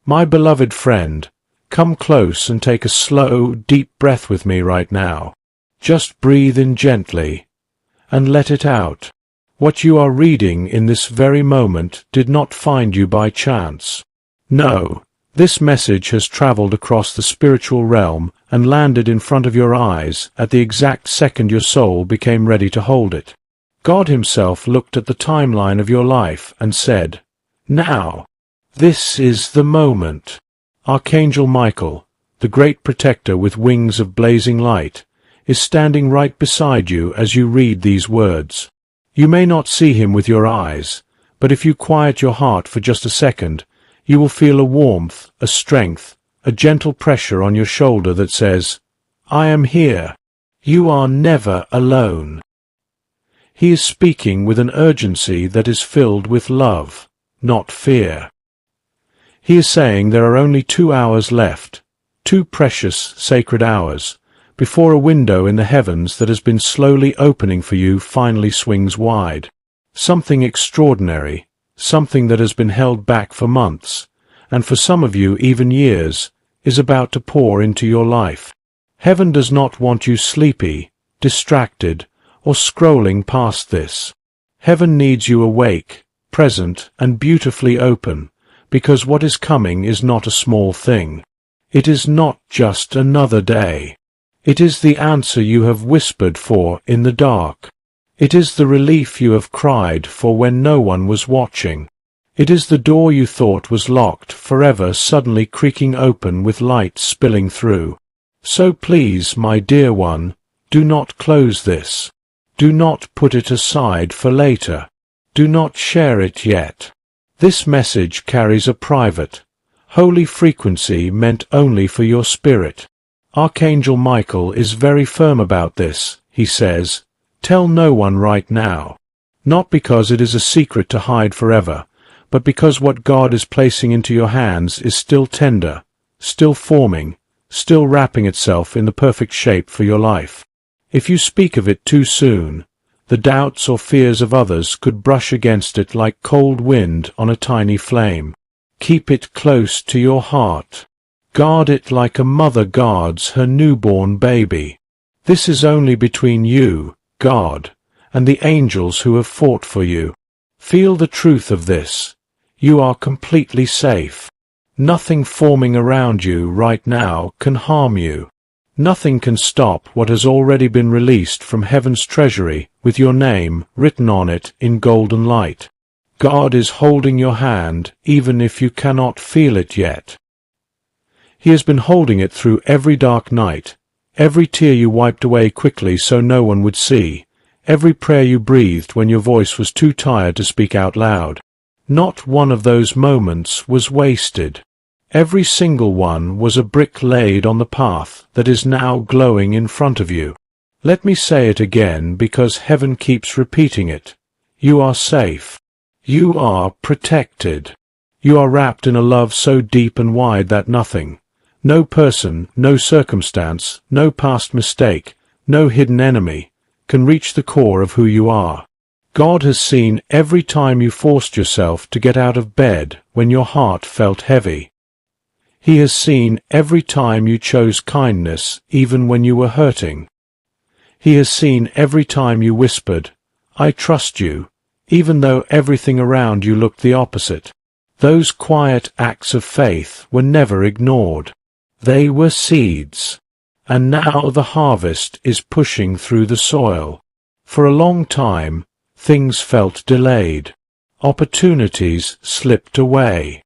My beloved friend, come close and take a slow, deep breath with me right now. Just breathe in gently, and let it out. What you are reading in this very moment did not find you by chance. No, this message has traveled across the spiritual realm and landed in front of your eyes at the exact second your soul became ready to hold it. God Himself looked at the timeline of your life and said, "Now, this is the moment." Archangel Michael, the great protector with wings of blazing light, is standing right beside you as you read these words. You may not see him with your eyes, but if you quiet your heart for just a second, you will feel a warmth, a strength, a gentle pressure on your shoulder that says, "I am here. You are never alone." He is speaking with an urgency that is filled with love, not fear. He is saying there are only 2 hours left, 2 precious, sacred hours, before a window in the heavens that has been slowly opening for you finally swings wide. Something extraordinary, something that has been held back for months, and for some of you even years, is about to pour into your life. Heaven does not want you sleepy, distracted, or scrolling past this. Heaven needs you awake, present, and beautifully open, because what is coming is not a small thing. It is not just another day. It is the answer you have whispered for in the dark. It is the relief you have cried for when no one was watching. It is the door you thought was locked forever suddenly creaking open with light spilling through. So please, my dear one, do not close this. Do not put it aside for later. Do not share it yet. This message carries a private, holy frequency meant only for your spirit. Archangel Michael is very firm about this. He says, "Tell no one right now." Not because it is a secret to hide forever, but because what God is placing into your hands is still tender, still forming, still wrapping itself in the perfect shape for your life. If you speak of it too soon, the doubts or fears of others could brush against it like cold wind on a tiny flame. Keep it close to your heart. Guard it like a mother guards her newborn baby. This is only between you, God, and the angels who have fought for you. Feel the truth of this. You are completely safe. Nothing forming around you right now can harm you. Nothing can stop what has already been released from heaven's treasury with your name written on it in golden light. God is holding your hand even if you cannot feel it yet. He has been holding it through every dark night, every tear you wiped away quickly so no one would see, every prayer you breathed when your voice was too tired to speak out loud. Not one of those moments was wasted. Every single one was a brick laid on the path that is now glowing in front of you. Let me say it again because heaven keeps repeating it. You are safe. You are protected. You are wrapped in a love so deep and wide that nothing, no person, no circumstance, no past mistake, no hidden enemy, can reach the core of who you are. God has seen every time you forced yourself to get out of bed when your heart felt heavy. He has seen every time you chose kindness even when you were hurting. He has seen every time you whispered, "I trust you," even though everything around you looked the opposite. Those quiet acts of faith were never ignored. They were seeds. And now the harvest is pushing through the soil. For a long time, things felt delayed. Opportunities slipped away.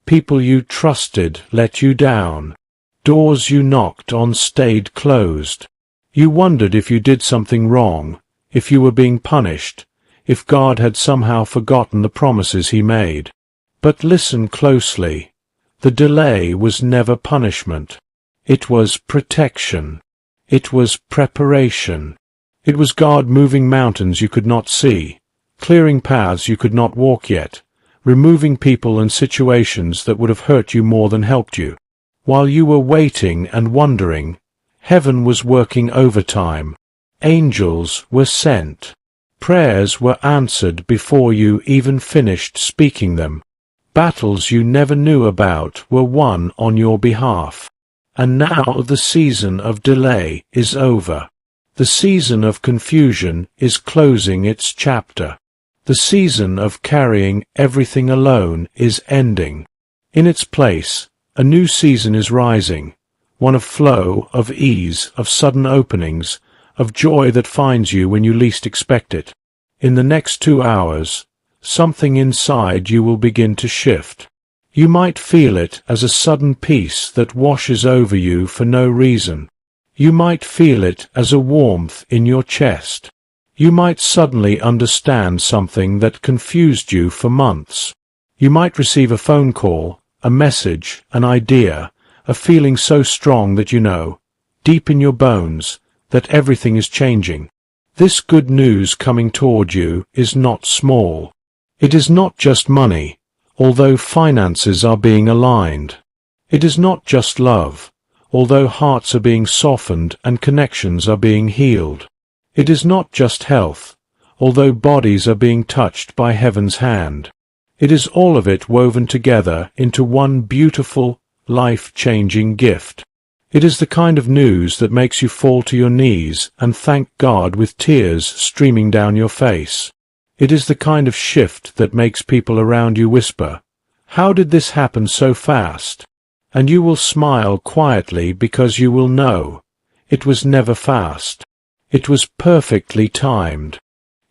People you trusted let you down. Doors you knocked on stayed closed. You wondered if you did something wrong, if you were being punished, if God had somehow forgotten the promises He made. But listen closely. The delay was never punishment. It was protection. It was preparation. It was God moving mountains you could not see, clearing paths you could not walk yet, removing people and situations that would have hurt you more than helped you. While you were waiting and wondering, heaven was working overtime. Angels were sent. Prayers were answered before you even finished speaking them. Battles you never knew about were won on your behalf. And now the season of delay is over. The season of confusion is closing its chapter. The season of carrying everything alone is ending. In its place, a new season is rising, one of flow, of ease, of sudden openings, of joy that finds you when you least expect it. In the next 2 hours, something inside you will begin to shift. You might feel it as a sudden peace that washes over you for no reason. You might feel it as a warmth in your chest. You might suddenly understand something that confused you for months. You might receive a phone call, a message, an idea, a feeling so strong that you know, deep in your bones, that everything is changing. This good news coming toward you is not small. It is not just money, although finances are being aligned. It is not just love, although hearts are being softened and connections are being healed. It is not just health, although bodies are being touched by heaven's hand. It is all of it woven together into one beautiful, life-changing gift. It is the kind of news that makes you fall to your knees and thank God with tears streaming down your face. It is the kind of shift that makes people around you whisper, "How did this happen so fast?" And you will smile quietly because you will know, it was never fast. It was perfectly timed.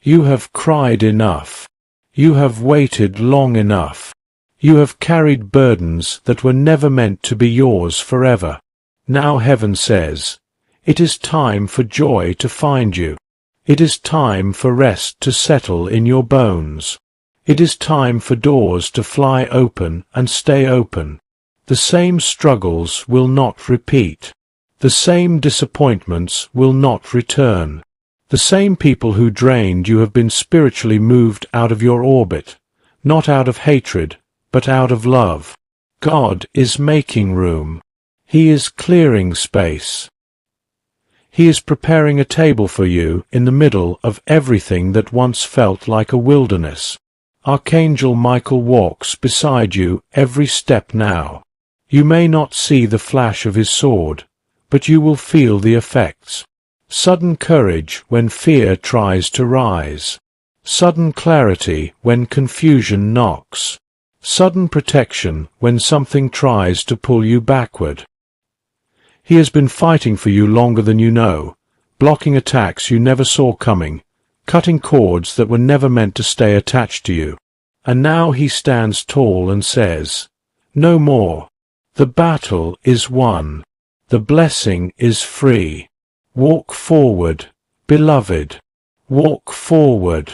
You have cried enough. You have waited long enough. You have carried burdens that were never meant to be yours forever. Now heaven says, it is time for joy to find you. It is time for rest to settle in your bones. It is time for doors to fly open and stay open. The same struggles will not repeat. The same disappointments will not return. The same people who drained you have been spiritually moved out of your orbit, not out of hatred, but out of love. God is making room. He is clearing space. He is preparing a table for you in the middle of everything that once felt like a wilderness. Archangel Michael walks beside you every step now. You may not see the flash of his sword, but you will feel the effects. Sudden courage when fear tries to rise. Sudden clarity when confusion knocks. Sudden protection when something tries to pull you backward. He has been fighting for you longer than you know, blocking attacks you never saw coming, cutting cords that were never meant to stay attached to you. And now he stands tall and says, "No more. The battle is won. The blessing is free. Walk forward, beloved. Walk forward."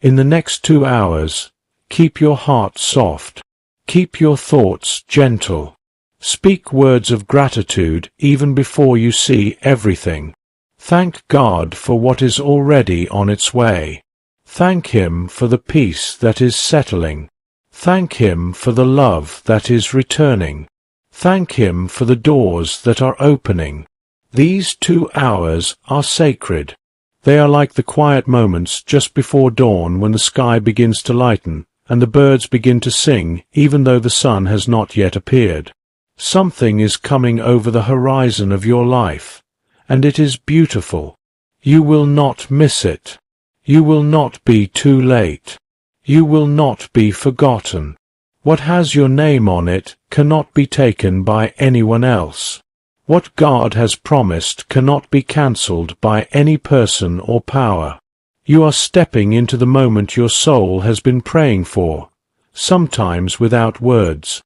In the next 2 hours, keep your heart soft. Keep your thoughts gentle. Speak words of gratitude even before you see everything. Thank God for what is already on its way. Thank Him for the peace that is settling. Thank Him for the love that is returning. Thank Him for the doors that are opening. These 2 hours are sacred. They are like the quiet moments just before dawn when the sky begins to lighten and the birds begin to sing even though the sun has not yet appeared. Something is coming over the horizon of your life, and it is beautiful. You will not miss it. You will not be too late. You will not be forgotten. What has your name on it cannot be taken by anyone else. What God has promised cannot be cancelled by any person or power. You are stepping into the moment your soul has been praying for, sometimes without words.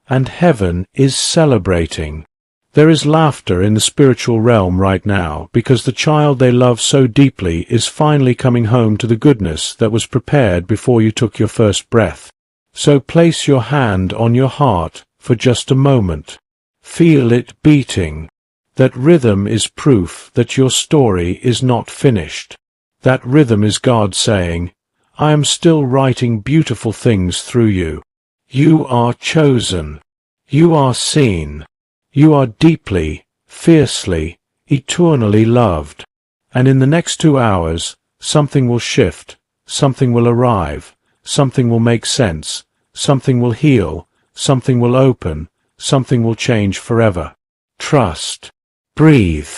And heaven is celebrating. There is laughter in the spiritual realm right now because the child they love so deeply is finally coming home to the goodness that was prepared before you took your first breath. So place your hand on your heart for just a moment. Feel it beating. That rhythm is proof that your story is not finished. That rhythm is God saying, "I am still writing beautiful things through you. You are chosen. You are seen. You are deeply, fiercely, eternally loved." And in the next 2 hours, something will shift, something will arrive, something will make sense, something will heal, something will open, something will change forever. Trust. Breathe.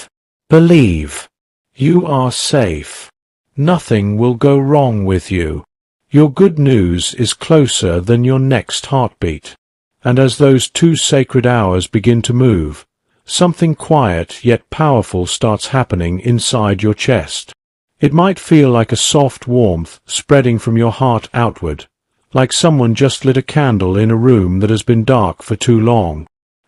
Believe. You are safe. Nothing will go wrong with you. Your good news is closer than your next heartbeat. And as those 2 sacred hours begin to move, something quiet yet powerful starts happening inside your chest. It might feel like a soft warmth spreading from your heart outward, like someone just lit a candle in a room that has been dark for too long.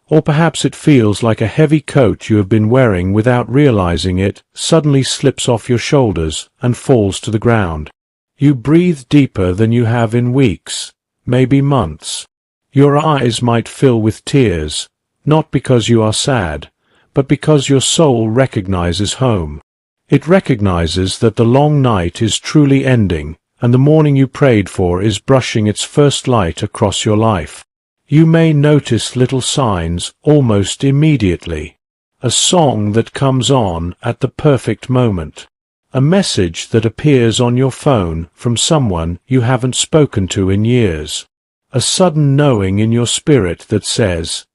Or perhaps it feels like a heavy coat you have been wearing without realizing it suddenly slips off your shoulders and falls to the ground. You breathe deeper than you have in weeks, maybe months. Your eyes might fill with tears, not because you are sad, but because your soul recognizes home. It recognizes that the long night is truly ending, and the morning you prayed for is brushing its first light across your life. You may notice little signs almost immediately. A song that comes on at the perfect moment. A message that appears on your phone from someone you haven't spoken to in years. A sudden knowing in your spirit that says,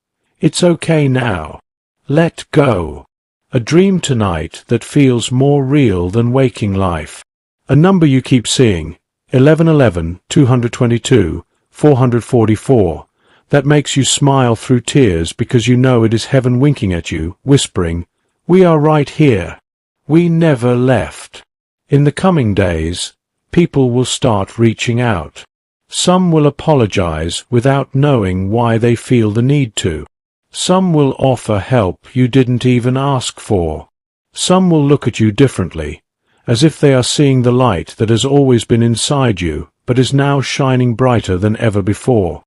"It's okay now. Let go." A dream tonight that feels more real than waking life. A number you keep seeing, 1111, 222, 444, that makes you smile through tears because you know it is heaven winking at you, whispering, "We are right here. We never left." In the coming days, people will start reaching out. Some will apologize without knowing why they feel the need to. Some will offer help you didn't even ask for. Some will look at you differently, as if they are seeing the light that has always been inside you, but is now shining brighter than ever before.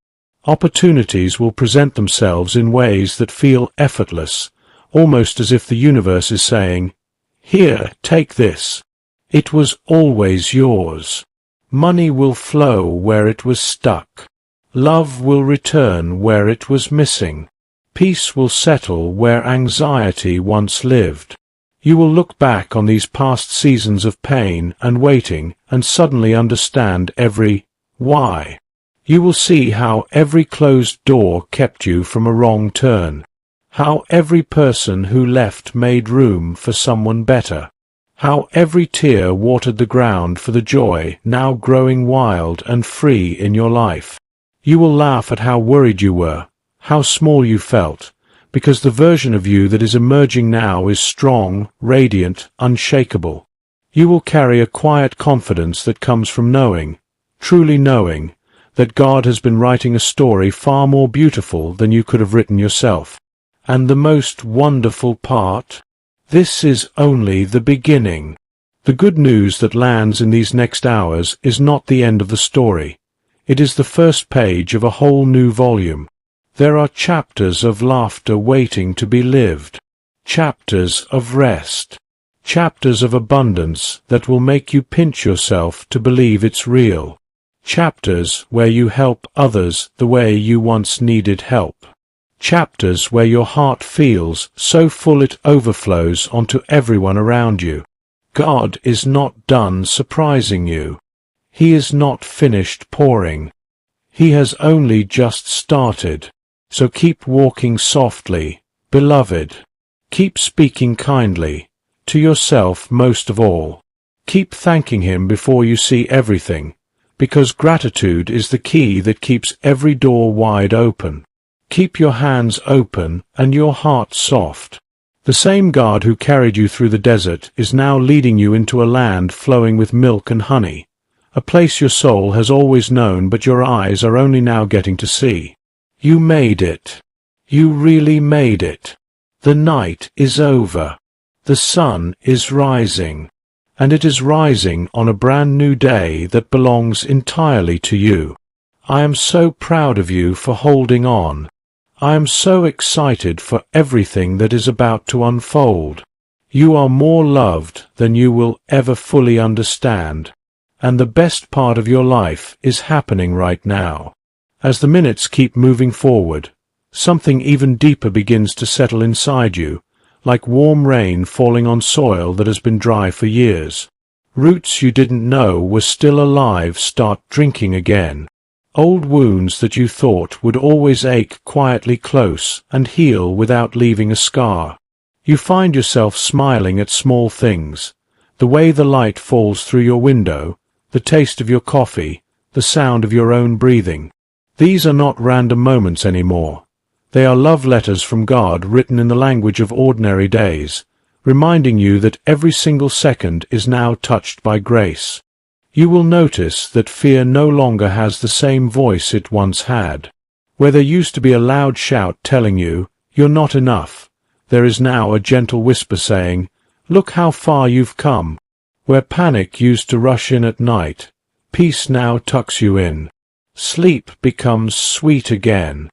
Opportunities will present themselves in ways that feel effortless, almost as if the universe is saying, "Here, take this. It was always yours." Money will flow where it was stuck. Love will return where it was missing. Peace will settle where anxiety once lived. You will look back on these past seasons of pain and waiting and suddenly understand every why. You will see how every closed door kept you from a wrong turn. How every person who left made room for someone better. How every tear watered the ground for the joy now growing wild and free in your life. You will laugh at how worried you were, how small you felt, because the version of you that is emerging now is strong, radiant, unshakable. You will carry a quiet confidence that comes from knowing, truly knowing, that God has been writing a story far more beautiful than you could have written yourself. And the most wonderful part? This is only the beginning. The good news that lands in these next hours is not the end of the story. It is the first page of a whole new volume. There are chapters of laughter waiting to be lived, chapters of rest, chapters of abundance that will make you pinch yourself to believe it's real, chapters where you help others the way you once needed help, chapters where your heart feels so full it overflows onto everyone around you. God is not done surprising you. He is not finished pouring. He has only just started. So keep walking softly, beloved. Keep speaking kindly, to yourself most of all. Keep thanking Him before you see everything, because gratitude is the key that keeps every door wide open. Keep your hands open and your heart soft. The same God who carried you through the desert is now leading you into a land flowing with milk and honey, a place your soul has always known but your eyes are only now getting to see. You made it. You really made it. The night is over. The sun is rising. And it is rising on a brand new day that belongs entirely to you. I am so proud of you for holding on. I am so excited for everything that is about to unfold. You are more loved than you will ever fully understand. And the best part of your life is happening right now. As the minutes keep moving forward, something even deeper begins to settle inside you, like warm rain falling on soil that has been dry for years. Roots you didn't know were still alive start drinking again. Old wounds that you thought would always ache quietly close and heal without leaving a scar. You find yourself smiling at small things, the way the light falls through your window, the taste of your coffee, the sound of your own breathing. These are not random moments anymore. They are love letters from God written in the language of ordinary days, reminding you that every single second is now touched by grace. You will notice that fear no longer has the same voice it once had. Where there used to be a loud shout telling you, "You're not enough," there is now a gentle whisper saying, "Look how far you've come." Where panic used to rush in at night, peace now tucks you in. Sleep becomes sweet again.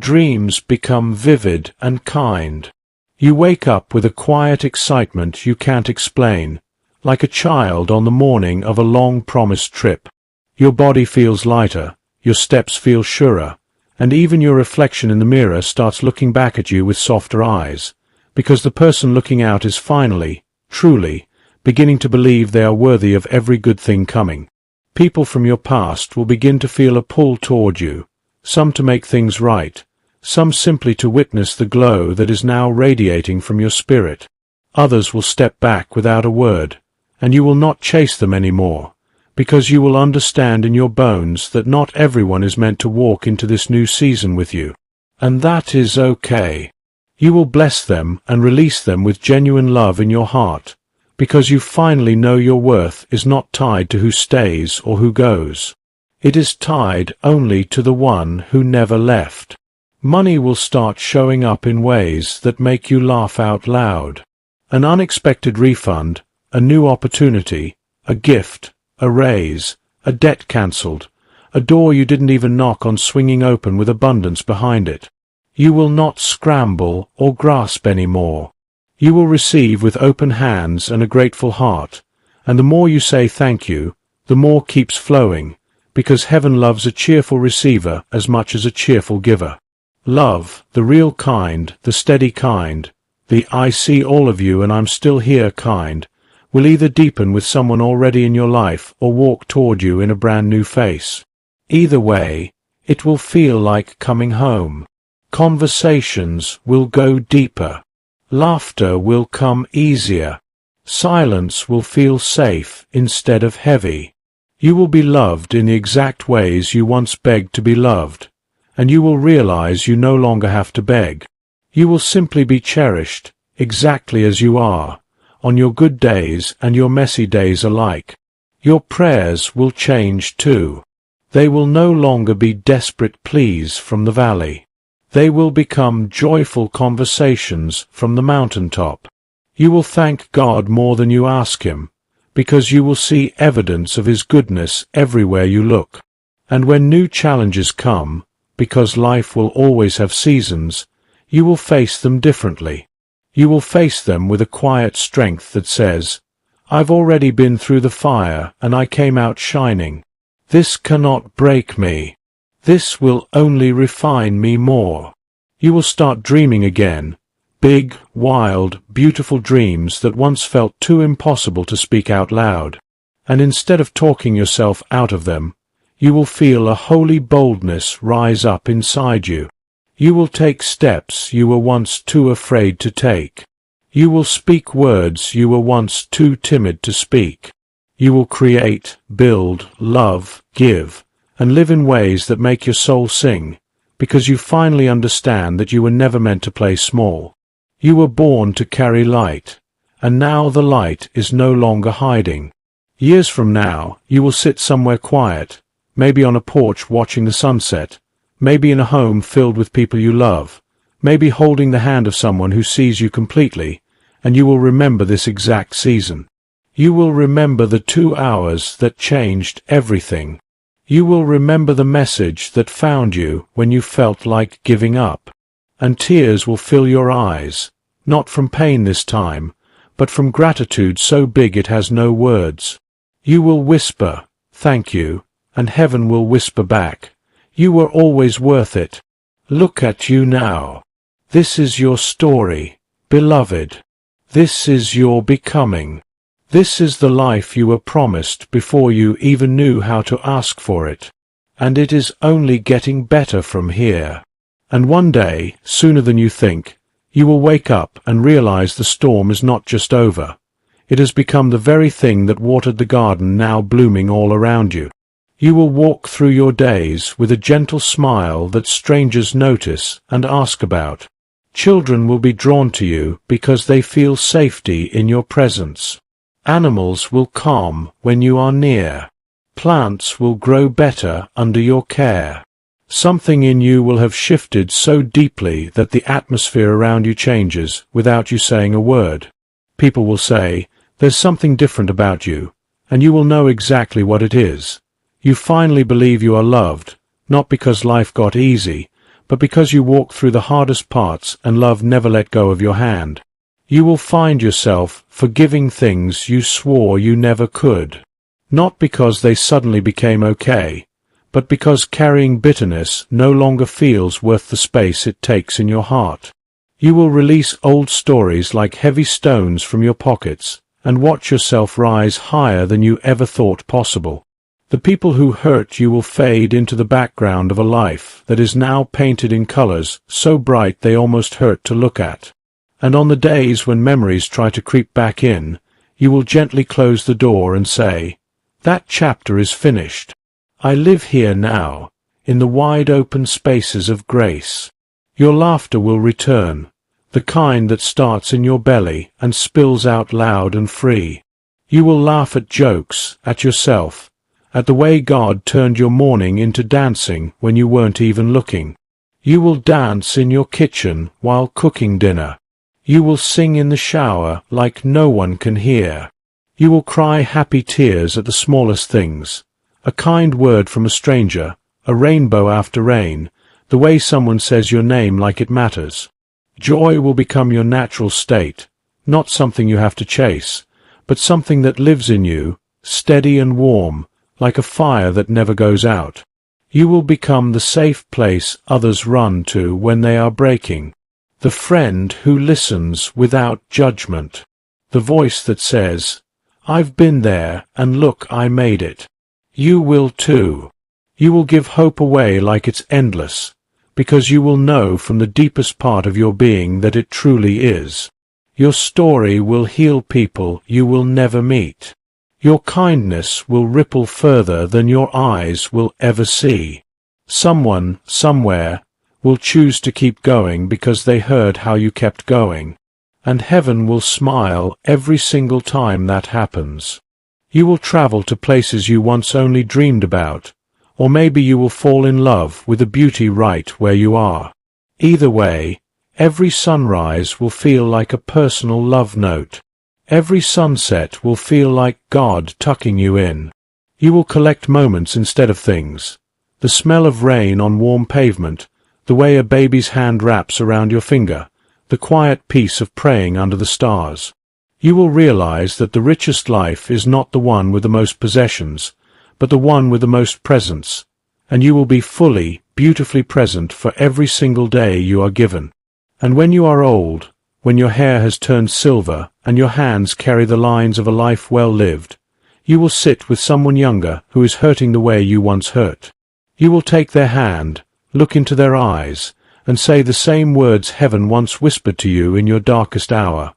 Dreams become vivid and kind. You wake up with a quiet excitement you can't explain, like a child on the morning of a long-promised trip. Your body feels lighter, your steps feel surer, and even your reflection in the mirror starts looking back at you with softer eyes, because the person looking out is finally, truly, beginning to believe they are worthy of every good thing coming. People from your past will begin to feel a pull toward you, some to make things right, some simply to witness the glow that is now radiating from your spirit. Others will step back without a word, and you will not chase them anymore, because you will understand in your bones that not everyone is meant to walk into this new season with you. And that is okay. You will bless them and release them with genuine love in your heart, because you finally know your worth is not tied to who stays or who goes. It is tied only to the one who never left. Money will start showing up in ways that make you laugh out loud. An unexpected refund, a new opportunity, a gift, a raise, a debt cancelled, a door you didn't even knock on swinging open with abundance behind it. You will not scramble or grasp any more. You will receive with open hands and a grateful heart, and the more you say thank you, the more keeps flowing, because heaven loves a cheerful receiver as much as a cheerful giver. Love, the real kind, the steady kind, the "I see all of you and I'm still here" kind, will either deepen with someone already in your life or walk toward you in a brand new face. Either way, it will feel like coming home. Conversations will go deeper. Laughter will come easier. Silence will feel safe instead of heavy. You will be loved in the exact ways you once begged to be loved, and you will realize you no longer have to beg. You will simply be cherished, exactly as you are, on your good days and your messy days alike. Your prayers will change too. They will no longer be desperate pleas from the valley. They will become joyful conversations from the mountaintop. You will thank God more than you ask Him, because you will see evidence of His goodness everywhere you look. And when new challenges come, because life will always have seasons, you will face them differently. You will face them with a quiet strength that says, "I've already been through the fire and I came out shining. This cannot break me. This will only refine me more." You will start dreaming again, big, wild, beautiful dreams that once felt too impossible to speak out loud. And instead of talking yourself out of them, you will feel a holy boldness rise up inside you. You will take steps you were once too afraid to take. You will speak words you were once too timid to speak. You will create, build, love, give, and live in ways that make your soul sing, because you finally understand that you were never meant to play small. You were born to carry light, and now the light is no longer hiding. Years from now, you will sit somewhere quiet, maybe on a porch watching the sunset, maybe in a home filled with people you love, maybe holding the hand of someone who sees you completely, and you will remember this exact season. You will remember the 2 hours that changed everything. You will remember the message that found you when you felt like giving up. And tears will fill your eyes, not from pain this time, but from gratitude so big it has no words. You will whisper, "Thank you," and heaven will whisper back, "You were always worth it. Look at you now. This is your story, beloved. This is your becoming. This is the life you were promised before you even knew how to ask for it. and it is only getting better from here. And one day, sooner than you think, you will wake up and realize the storm is not just over. It has become the very thing that watered the garden now blooming all around you. You will walk through your days with a gentle smile that strangers notice and ask about. Children will be drawn to you because they feel safety in your presence. Animals will calm when you are near. Plants will grow better under your care. Something in you will have shifted so deeply that the atmosphere around you changes without you saying a word. People will say, "There's something different about you," and you will know exactly what it is. You finally believe you are loved, not because life got easy, but because you walked through the hardest parts and love never let go of your hand. You will find yourself forgiving things you swore you never could. Not because they suddenly became okay, but because carrying bitterness no longer feels worth the space it takes in your heart. You will release old stories like heavy stones from your pockets and watch yourself rise higher than you ever thought possible. The people who hurt you will fade into the background of a life that is now painted in colors so bright they almost hurt to look at. And on the days when memories try to creep back in, you will gently close the door and say, "That chapter is finished. I live here now, in the wide-open spaces of grace." Your laughter will return, the kind that starts in your belly and spills out loud and free. You will laugh at jokes, at yourself, at the way God turned your morning into dancing when you weren't even looking. You will dance in your kitchen while cooking dinner. You will sing in the shower like no one can hear. You will cry happy tears at the smallest things. A kind word from a stranger, a rainbow after rain, the way someone says your name like it matters. Joy will become your natural state, not something you have to chase, but something that lives in you, steady and warm, like a fire that never goes out. You will become the safe place others run to when they are breaking, the friend who listens without judgment, the voice that says, "I've been there, and look, I made it." You will too. You will give hope away like it's endless, because you will know from the deepest part of your being that it truly is. Your story will heal people you will never meet. Your kindness will ripple further than your eyes will ever see. Someone, somewhere, will choose to keep going because they heard how you kept going, and heaven will smile every single time that happens. You will travel to places you once only dreamed about, or maybe you will fall in love with the beauty right where you are. Either way, every sunrise will feel like a personal love note. Every sunset will feel like God tucking you in. You will collect moments instead of things. The smell of rain on warm pavement, the way a baby's hand wraps around your finger, the quiet peace of praying under the stars. You will realize that the richest life is not the one with the most possessions, but the one with the most presence, and you will be fully, beautifully present for every single day you are given. And when you are old, when your hair has turned silver and your hands carry the lines of a life well lived, you will sit with someone younger who is hurting the way you once hurt. You will take their hand, look into their eyes, and say the same words heaven once whispered to you in your darkest hour.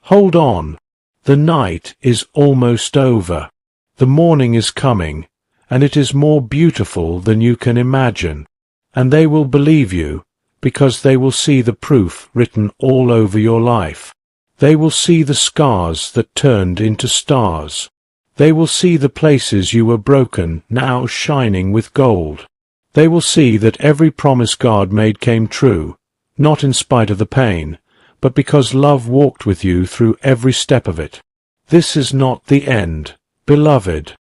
Hold on. The night is almost over. The morning is coming, and it is more beautiful than you can imagine. And they will believe you, because they will see the proof written all over your life. They will see the scars that turned into stars. They will see the places you were broken now shining with gold. They will see that every promise God made came true, not in spite of the pain, but because love walked with you through every step of it. This is not the end, beloved.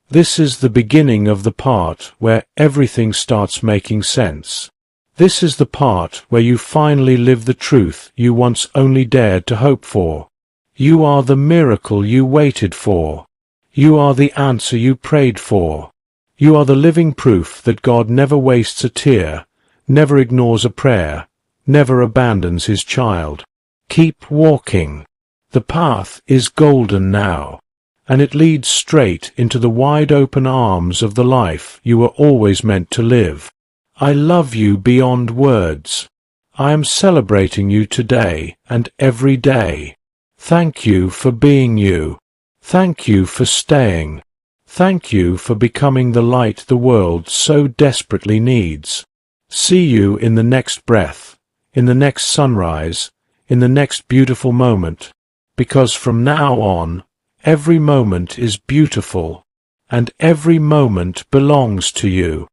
This is the beginning of the part where everything starts making sense. This is the part where you finally live the truth you once only dared to hope for. You are the miracle you waited for. You are the answer you prayed for. You are the living proof that God never wastes a tear, never ignores a prayer, never abandons his child. Keep walking. The path is golden now. and it leads straight into the wide-open arms of the life you were always meant to live. I love you beyond words. I am celebrating you today and every day. Thank you for being you. Thank you for staying. Thank you for becoming the light the world so desperately needs. See you in the next breath, in the next sunrise, in the next beautiful moment, because from now on, every moment is beautiful, and every moment belongs to you.